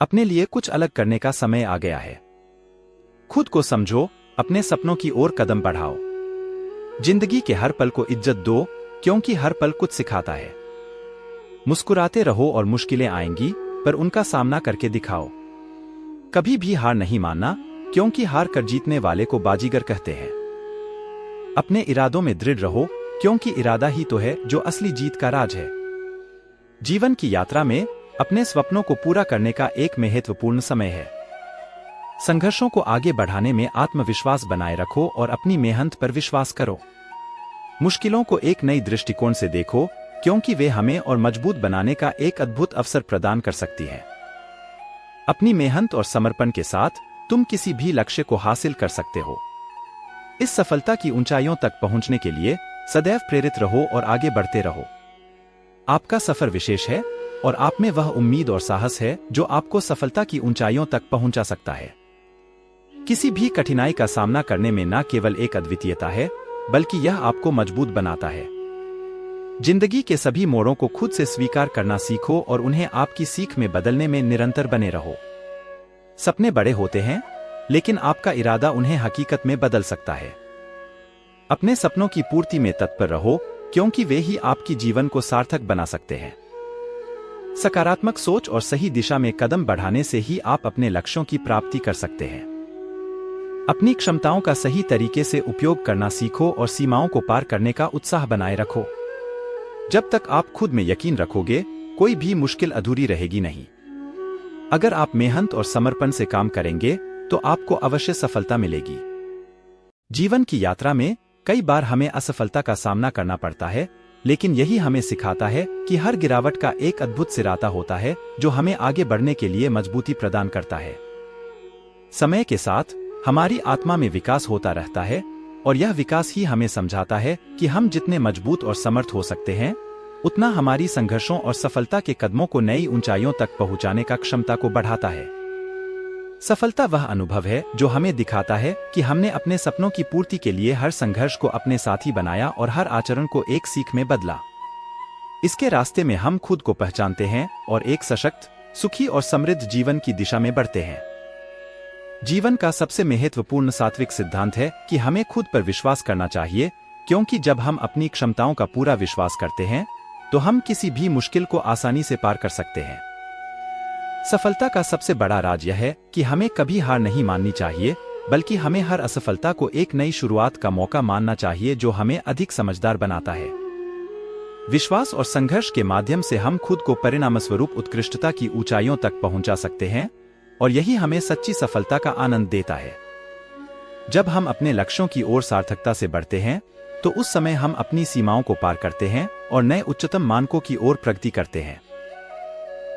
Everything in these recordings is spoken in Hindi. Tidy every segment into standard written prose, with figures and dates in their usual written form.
अपने लिए कुछ अलग करने का समय आ गया है। खुद को समझो, अपने सपनों की ओर कदम बढ़ाओ। जिंदगी के हर पल को इज्जत दो, क्योंकि हर पल कुछ सिखाता है। मुस्कुराते रहो और मुश्किलें आएंगी, पर उनका सामना करके दिखाओ। कभी भी हार नहीं मानना, क्योंकि हार कर जीतने वाले को बाजीगर कहते हैं। अपने इरादों में दृढ़ रहो, क्योंकि इरादा ही तो है जो असली जीत का राज है। जीवन की यात्रा में अपने सपनों को पूरा करने का एक महत्वपूर्ण समय है। संघर्षों को आगे बढ़ाने में आत्मविश्वास बनाए रखो और अपनी मेहनत पर विश्वास करो। मुश्किलों को एक नई दृष्टिकोण से देखो, क्योंकि वे हमें और मजबूत बनाने का एक अद्भुत अवसर प्रदान कर सकती है। अपनी मेहनत और समर्पण के साथ तुम किसी भी लक्ष्य को हासिल कर सकते हो। इस सफलता की ऊंचाइयों तक पहुंचने के लिए सदैव प्रेरित रहो और आगे बढ़ते रहो। आपका सफर विशेष है और आप में वह उम्मीद और साहस है जो आपको सफलता की ऊंचाइयों तक पहुंचा सकता है। किसी भी कठिनाई का सामना करने में न केवल एक अद्वितीयता है, बल्कि यह आपको मजबूत बनाता है। जिंदगी के सभी मोड़ों को खुद से स्वीकार करना सीखो और उन्हें आपकी सीख में बदलने में निरंतर बने रहो। सपने बड़े होते हैं, लेकिन आपका इरादा उन्हें हकीकत में बदल सकता है। अपने सपनों की पूर्ति में तत्पर रहो, क्योंकि वे ही आपकी जीवन को सार्थक बना सकते हैं। सकारात्मक सोच और सही दिशा में कदम बढ़ाने से ही आप अपने लक्ष्यों की प्राप्ति कर सकते हैं। अपनी क्षमताओं का सही तरीके से उपयोग करना सीखो और सीमाओं को पार करने का उत्साह बनाए रखो। जब तक आप खुद में यकीन रखोगे, कोई भी मुश्किल अधूरी रहेगी नहीं। अगर आप मेहनत और समर्पण से काम करेंगे, तो आपको अवश्य सफलता मिलेगी। जीवन की यात्रा में कई बार हमें असफलता का सामना करना पड़ता है, लेकिन यही हमें सिखाता है कि हर गिरावट का एक अद्भुत सिराता होता है जो हमें आगे बढ़ने के लिए मजबूती प्रदान करता है। समय के साथ हमारी आत्मा में विकास होता रहता है और यह विकास ही हमें समझाता है कि हम जितने मजबूत और समर्थ हो सकते हैं, उतना हमारी संघर्षों और सफलता के कदमों को नई ऊंचाइयों तक पहुंचाने का क्षमता को बढ़ाता है। सफलता वह अनुभव है जो हमें दिखाता है कि हमने अपने सपनों की पूर्ति के लिए हर संघर्ष को अपने साथी बनाया और हर आचरण को एक सीख में बदला। इसके रास्ते में हम खुद को पहचानते हैं और एक सशक्त, सुखी और समृद्ध जीवन की दिशा में बढ़ते हैं। जीवन का सबसे महत्वपूर्ण सात्विक सिद्धांत है कि हमें खुद पर विश्वास करना चाहिए, क्योंकि जब हम अपनी क्षमताओं का पूरा विश्वास करते हैं, तो हम किसी भी मुश्किल को आसानी से पार कर सकते हैं। सफलता का सबसे बड़ा राज यह है कि हमें कभी हार नहीं माननी चाहिए, बल्कि हमें हर असफलता को एक नई शुरुआत का मौका मानना चाहिए जो हमें अधिक समझदार बनाता है। विश्वास और संघर्ष के माध्यम से हम खुद को परिणामस्वरूप उत्कृष्टता की ऊंचाइयों तक पहुंचा सकते हैं, और यही हमें सच्ची सफलता का आनंद देता है। जब हम अपने लक्ष्यों की ओर सार्थकता से बढ़ते हैं, तो उस समय हम अपनी सीमाओं को पार करते हैं और नए उच्चतम मानकों की ओर प्रगति करते हैं।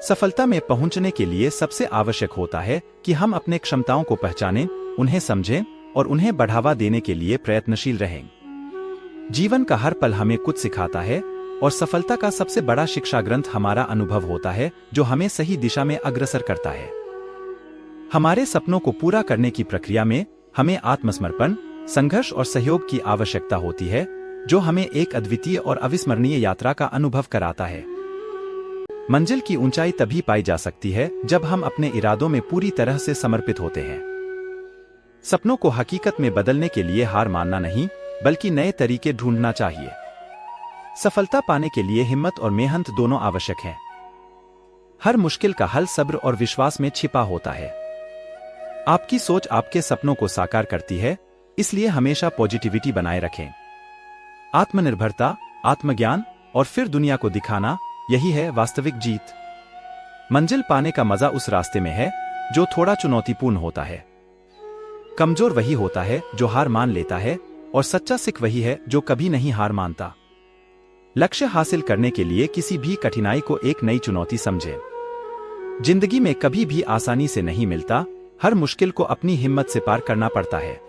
सफलता में पहुंचने के लिए सबसे आवश्यक होता है कि हम अपने क्षमताओं को पहचानें, उन्हें समझें और उन्हें बढ़ावा देने के लिए प्रयत्नशील रहें। जीवन का हर पल हमें कुछ सिखाता है और सफलता का सबसे बड़ा शिक्षा ग्रंथ हमारा अनुभव होता है, जो हमें सही दिशा में अग्रसर करता है। हमारे सपनों को पूरा करने की प्रक्रिया में हमें आत्मसमर्पण, संघर्ष और सहयोग की आवश्यकता होती है, जो हमें एक अद्वितीय और अविस्मरणीय यात्रा का अनुभव कराता है। मंजिल की ऊंचाई तभी पाई जा सकती है जब हम अपने इरादों में पूरी तरह से समर्पित होते हैं। सपनों को हकीकत में बदलने के लिए हार मानना नहीं, बल्कि नए तरीके ढूंढना चाहिए। सफलता पाने के लिए हिम्मत और मेहनत दोनों आवश्यक हैं। हर मुश्किल का हल सब्र और विश्वास में छिपा होता है। आपकी सोच आपके सपनों को साकार करती है, इसलिए हमेशा पॉजिटिविटी बनाए रखें। आत्मनिर्भरता, आत्मज्ञान और फिर दुनिया को दिखाना, यही है वास्तविक जीत। मंजिल पाने का मजा उस रास्ते में है जो थोड़ा चुनौतीपूर्ण होता है। कमजोर वही होता है जो हार मान लेता है, और सच्चा सिख वही है जो कभी नहीं हार मानता। लक्ष्य हासिल करने के लिए किसी भी कठिनाई को एक नई चुनौती समझें। जिंदगी में कभी भी आसानी से नहीं मिलता, हर मुश्किल को अपनी हिम्मत से पार करना पड़ता है।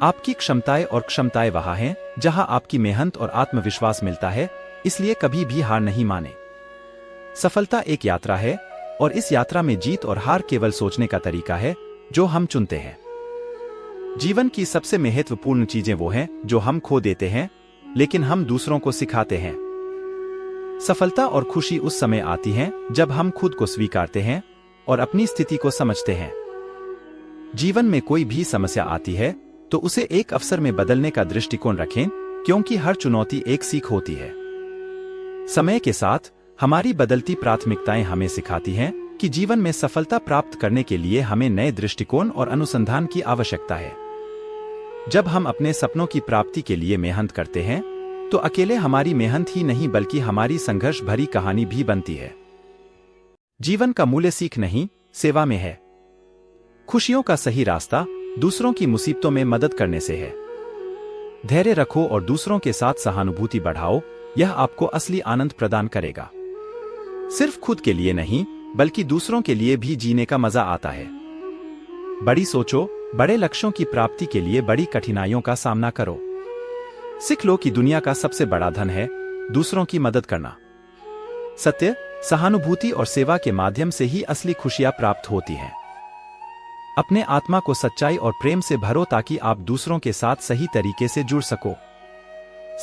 आपकी क्षमताएं वहां हैं जहां आपकी मेहनत और आत्मविश्वास मिलता है, इसलिए कभी भी हार नहीं माने। सफलता एक यात्रा है, और इस यात्रा में जीत और हार केवल सोचने का तरीका है जो हम चुनते हैं। जीवन की सबसे महत्वपूर्ण चीजें वो हैं जो हम खो देते हैं, लेकिन हम दूसरों को सिखाते हैं। सफलता और खुशी उस समय आती हैं जब हम खुद को स्वीकारते हैं, और अपनी स्थिति को समझते हैं। जीवन में कोई भी समस्या आती है तो उसे एक अवसर में बदलने का दृष्टिकोण रखें, क्योंकि हर चुनौती एक सीख होती है। समय के साथ हमारी बदलती प्राथमिकताएं हमें सिखाती हैं कि जीवन में सफलता प्राप्त करने के लिए हमें नए दृष्टिकोण और अनुसंधान की आवश्यकता है। जब हम अपने सपनों की प्राप्ति के लिए मेहनत करते हैं तो अकेले हमारी मेहनत ही नहीं बल्कि हमारी संघर्ष भरी कहानी भी बनती है। जीवन का मूल्य सीख नहीं, सेवा में है। खुशियों का सही रास्ता दूसरों की मुसीबतों में मदद करने से है। धैर्य रखो और दूसरों के साथ सहानुभूति बढ़ाओ, यह आपको असली आनंद प्रदान करेगा। सिर्फ खुद के लिए नहीं बल्कि दूसरों के लिए भी जीने का मजा आता है। बड़ी सोचो, बड़े लक्ष्यों की प्राप्ति के लिए बड़ी कठिनाइयों का सामना करो। सीख लो कि दुनिया का सबसे बड़ा धन है दूसरों की मदद करना। सत्य, सहानुभूति और सेवा के माध्यम से ही असली खुशियां प्राप्त होती हैं। अपने आत्मा को सच्चाई और प्रेम से भरो ताकि आप दूसरों के साथ सही तरीके से जुड़ सको।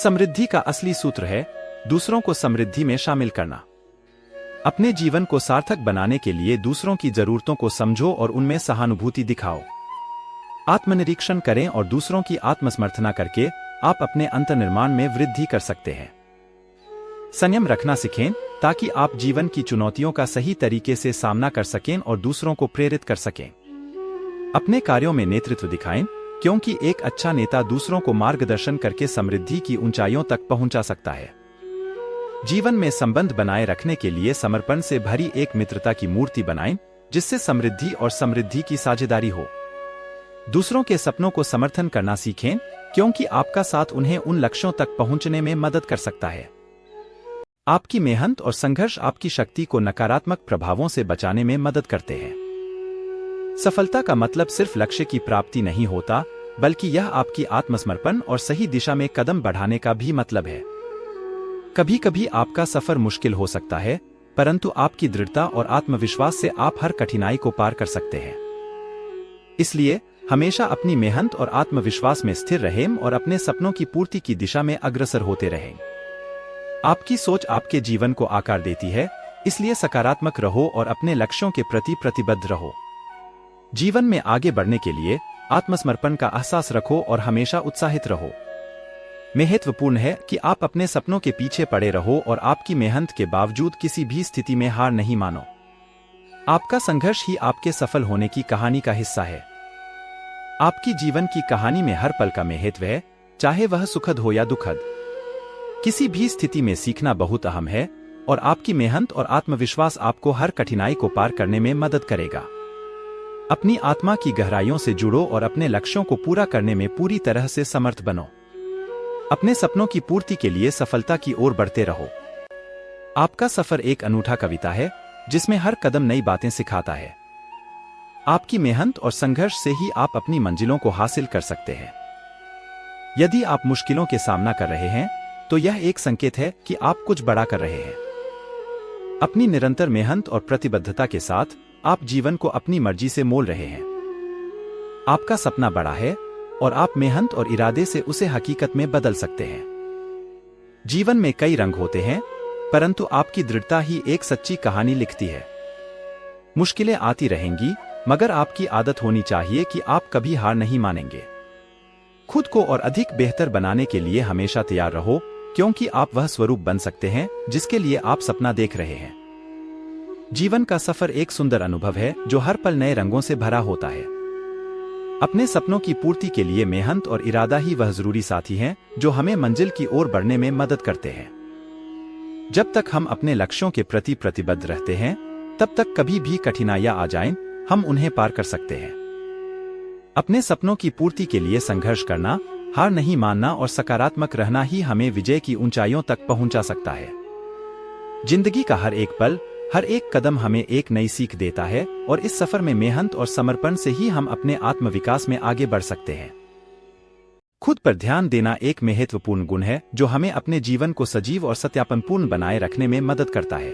समृद्धि का असली सूत्र है दूसरों को समृद्धि में शामिल करना। अपने जीवन को सार्थक बनाने के लिए दूसरों की जरूरतों को समझो और उनमें सहानुभूति दिखाओ। आत्मनिरीक्षण करें और दूसरों की आत्मसमर्थना करके आप अपने अंतर्निर्माण में वृद्धि कर सकते हैं। संयम रखना सीखें ताकि आप जीवन की चुनौतियों का सही तरीके से सामना कर सकें और दूसरों को प्रेरित कर सकें। अपने कार्यों में नेतृत्व दिखाएं, क्योंकि एक अच्छा नेता दूसरों को मार्गदर्शन करके समृद्धि की ऊंचाइयों तक पहुंचा सकता है। जीवन में संबंध बनाए रखने के लिए समर्पण से भरी एक मित्रता की मूर्ति बनाएं, जिससे समृद्धि और समृद्धि की साझेदारी हो। दूसरों के सपनों को समर्थन करना सीखें, क्योंकि आपका साथ उन्हें उन लक्ष्यों तक पहुंचने में मदद कर सकता है। आपकी मेहनत और संघर्ष आपकी शक्ति को नकारात्मक प्रभावों से बचाने में मदद करते हैं। सफलता का मतलब सिर्फ लक्ष्य की प्राप्ति नहीं होता, बल्कि यह आपकी आत्मसमर्पण और सही दिशा में कदम बढ़ाने का भी मतलब है। कभी कभी आपका सफर मुश्किल हो सकता है, परंतु आपकी दृढ़ता और आत्मविश्वास से आप हर कठिनाई को पार कर सकते हैं। इसलिए हमेशा अपनी मेहनत और आत्मविश्वास में स्थिर रहें और अपने सपनों की पूर्ति की दिशा में अग्रसर होते रहें। आपकी सोच आपके जीवन को आकार देती है, इसलिए सकारात्मक रहो और अपने लक्ष्यों के प्रति प्रतिबद्ध रहो। जीवन में आगे बढ़ने के लिए आत्मसमर्पण का एहसास रखो और हमेशा उत्साहित रहो। महत्वपूर्ण है कि आप अपने सपनों के पीछे पड़े रहो और आपकी मेहनत के बावजूद किसी भी स्थिति में हार नहीं मानो। आपका संघर्ष ही आपके सफल होने की कहानी का हिस्सा है। आपकी जीवन की कहानी में हर पल का महत्व है, चाहे वह सुखद हो या दुखद। किसी भी स्थिति में सीखना बहुत अहम है और आपकी मेहनत और आत्मविश्वास आपको हर कठिनाई को पार करने में मदद करेगा। अपनी आत्मा की गहराइयों से जुड़ो और अपने लक्ष्यों को पूरा करने में पूरी तरह से समर्थ बनो। अपने सपनों की पूर्ति के लिए सफलता की ओर बढ़ते रहो। आपका सफर एक अनूठा कविता है, जिसमें हर कदम नई बातें सिखाता है। आपकी मेहनत और संघर्ष से ही आप अपनी मंजिलों को हासिल कर सकते हैं। यदि आप मुश्किलों के सामना कर रहे हैं, तो यह एक संकेत है कि आप कुछ बड़ा कर रहे हैं। अपनी निरंतर मेहनत और प्रतिबद्धता के साथ आप जीवन को अपनी मर्जी से मोल रहे हैं। आपका सपना बड़ा है और आप मेहनत और इरादे से उसे हकीकत में बदल सकते हैं। जीवन में कई रंग होते हैं, परंतु आपकी दृढ़ता ही एक सच्ची कहानी लिखती है। मुश्किलें आती रहेंगी, मगर आपकी आदत होनी चाहिए कि आप कभी हार नहीं मानेंगे। खुद को और अधिक बेहतर बनाने के लिए हमेशा तैयार रहो, क्योंकि आप वह स्वरूप बन सकते हैं जिसके लिए आप सपना देख रहे हैं। जीवन का सफर एक सुंदर अनुभव है जो हर पल नए रंगों से भरा होता है। अपने सपनों की पूर्ति के लिए मेहनत और इरादा ही वह जरूरी साथी हैं जो हमें मंजिल की ओर बढ़ने में मदद करते हैं। जब तक हम अपने लक्ष्यों के प्रति प्रतिबद्ध रहते हैं, तब तक कभी भी कठिनाइयां आ जाएं, हम उन्हें पार कर सकते हैं। अपने सपनों की पूर्ति के लिए संघर्ष करना, हार नहीं मानना और सकारात्मक रहना ही हमें विजय की ऊंचाइयों तक पहुंचा सकता है। जिंदगी का हर एक पल, हर एक कदम हमें एक नई सीख देता है और इस सफर में मेहनत और समर्पण से ही हम अपने आत्मविकास में आगे बढ़ सकते हैं। खुद पर ध्यान देना एक महत्वपूर्ण गुण है जो हमें अपने जीवन को सजीव और सत्यापनपूर्ण बनाए रखने में मदद करता है।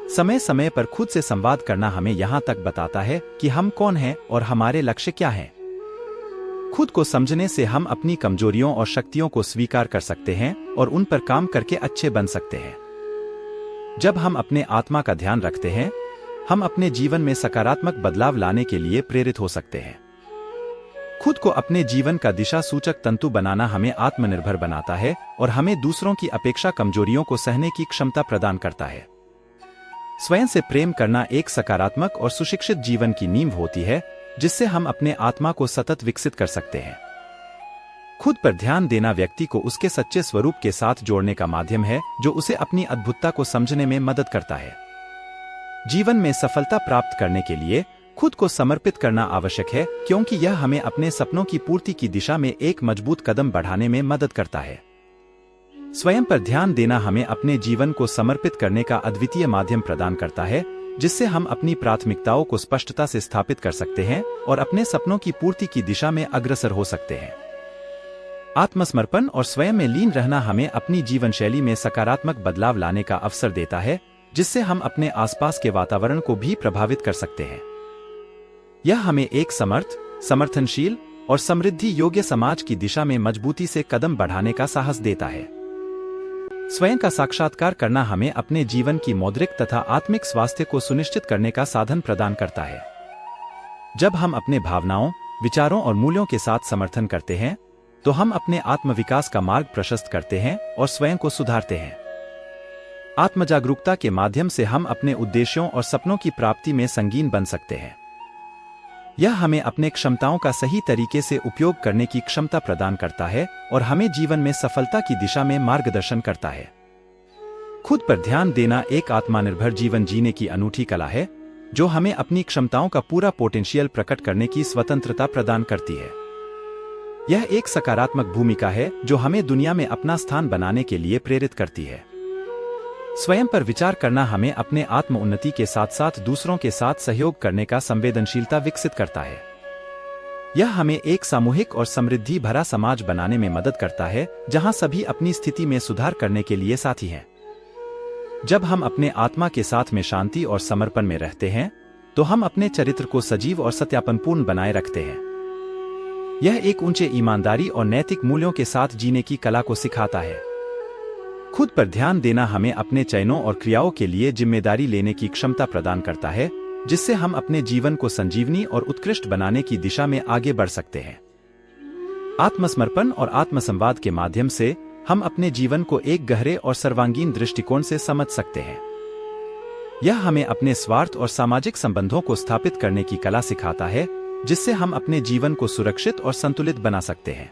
समय समय पर खुद से संवाद करना हमें यहाँ तक बताता है कि हम कौन हैं और हमारे लक्ष्य क्या हैं। खुद को समझने से हम अपनी कमजोरियों और शक्तियों को स्वीकार कर सकते हैं और उन पर काम करके अच्छे बन सकते हैं। जब हम अपने आत्मा का ध्यान रखते हैं, हम अपने जीवन में सकारात्मक बदलाव लाने के लिए प्रेरित हो सकते हैं। खुद को अपने जीवन का दिशा सूचक तंतु बनाना हमें आत्मनिर्भर बनाता है और हमें दूसरों की अपेक्षा कमजोरियों को सहने की क्षमता प्रदान करता है। स्वयं से प्रेम करना एक सकारात्मक और सुशिक्षित जीवन की नींव होती है, जिससे हम अपने आत्मा को सतत विकसित कर सकते हैं। खुद पर ध्यान देना व्यक्ति को उसके सच्चे स्वरूप के साथ जोड़ने का माध्यम है, जो उसे अपनी अद्भुतता को समझने में मदद करता है। जीवन में सफलता प्राप्त करने के लिए खुद को समर्पित करना आवश्यक है, क्योंकि यह हमें अपने सपनों की पूर्ति की दिशा में एक मजबूत कदम बढ़ाने में मदद करता है। स्वयं पर ध्यान देना हमें अपने जीवन को समर्पित करने का अद्वितीय माध्यम प्रदान करता है, जिससे हम अपनी प्राथमिकताओं को स्पष्टता से स्थापित कर सकते हैं और अपने सपनों की पूर्ति की दिशा में अग्रसर हो सकते हैं। आत्मसमर्पण और स्वयं में लीन रहना हमें अपनी जीवन शैली में सकारात्मक बदलाव लाने का अवसर देता है, जिससे हम अपने आसपास के वातावरण को भी प्रभावित कर सकते हैं। यह हमें एक समर्थ, समर्थनशील और समृद्धि योग्य समाज की दिशा में मजबूती से कदम बढ़ाने का साहस देता है। स्वयं का साक्षात्कार करना हमें अपने जीवन की मौद्रिक तथा आत्मिक स्वास्थ्य को सुनिश्चित करने का साधन प्रदान करता है। जब हम अपने भावनाओं, विचारों और मूल्यों के साथ समर्थन करते हैं, तो हम अपने आत्मविकास का मार्ग प्रशस्त करते हैं और स्वयं को सुधारते हैं। आत्मजागरूकता के माध्यम से हम अपने उद्देश्यों और सपनों की प्राप्ति में संगीन बन सकते हैं। यह हमें अपने क्षमताओं का सही तरीके से उपयोग करने की क्षमता प्रदान करता है और हमें जीवन में सफलता की दिशा में मार्गदर्शन करता है। खुद पर ध्यान देना एक आत्मनिर्भर जीवन जीने की अनूठी कला है, जो हमें अपनी क्षमताओं का पूरा पोटेंशियल प्रकट करने की स्वतंत्रता प्रदान करती है। यह एक सकारात्मक भूमिका है जो हमें दुनिया में अपना स्थान बनाने के लिए प्रेरित करती है। स्वयं पर विचार करना हमें अपने आत्म उन्नति के साथ साथ दूसरों के साथ सहयोग करने का संवेदनशीलता विकसित करता है। यह हमें एक सामूहिक और समृद्धि भरा समाज बनाने में मदद करता है, जहां सभी अपनी स्थिति में सुधार करने के लिए साथी हैं। जब हम अपने आत्मा के साथ में शांति और समर्पण में रहते हैं, तो हम अपने चरित्र को सजीव और सत्यापनपूर्ण बनाए रखते हैं। यह एक ऊंचे ईमानदारी और नैतिक मूल्यों के साथ जीने की कला को सिखाता है। खुद पर ध्यान देना हमें अपने चयनों और क्रियाओं के लिए जिम्मेदारी लेने की क्षमता प्रदान करता है, जिससे हम अपने जीवन को संजीवनी और उत्कृष्ट बनाने की दिशा में आगे बढ़ सकते हैं। आत्मसमर्पण और आत्मसंवाद के माध्यम से हम अपने जीवन को एक गहरे और सर्वांगीण दृष्टिकोण से समझ सकते हैं। यह हमें अपने स्वार्थ और सामाजिक संबंधों को स्थापित करने की कला सिखाता है, जिससे हम अपने जीवन को सुरक्षित और संतुलित बना सकते हैं।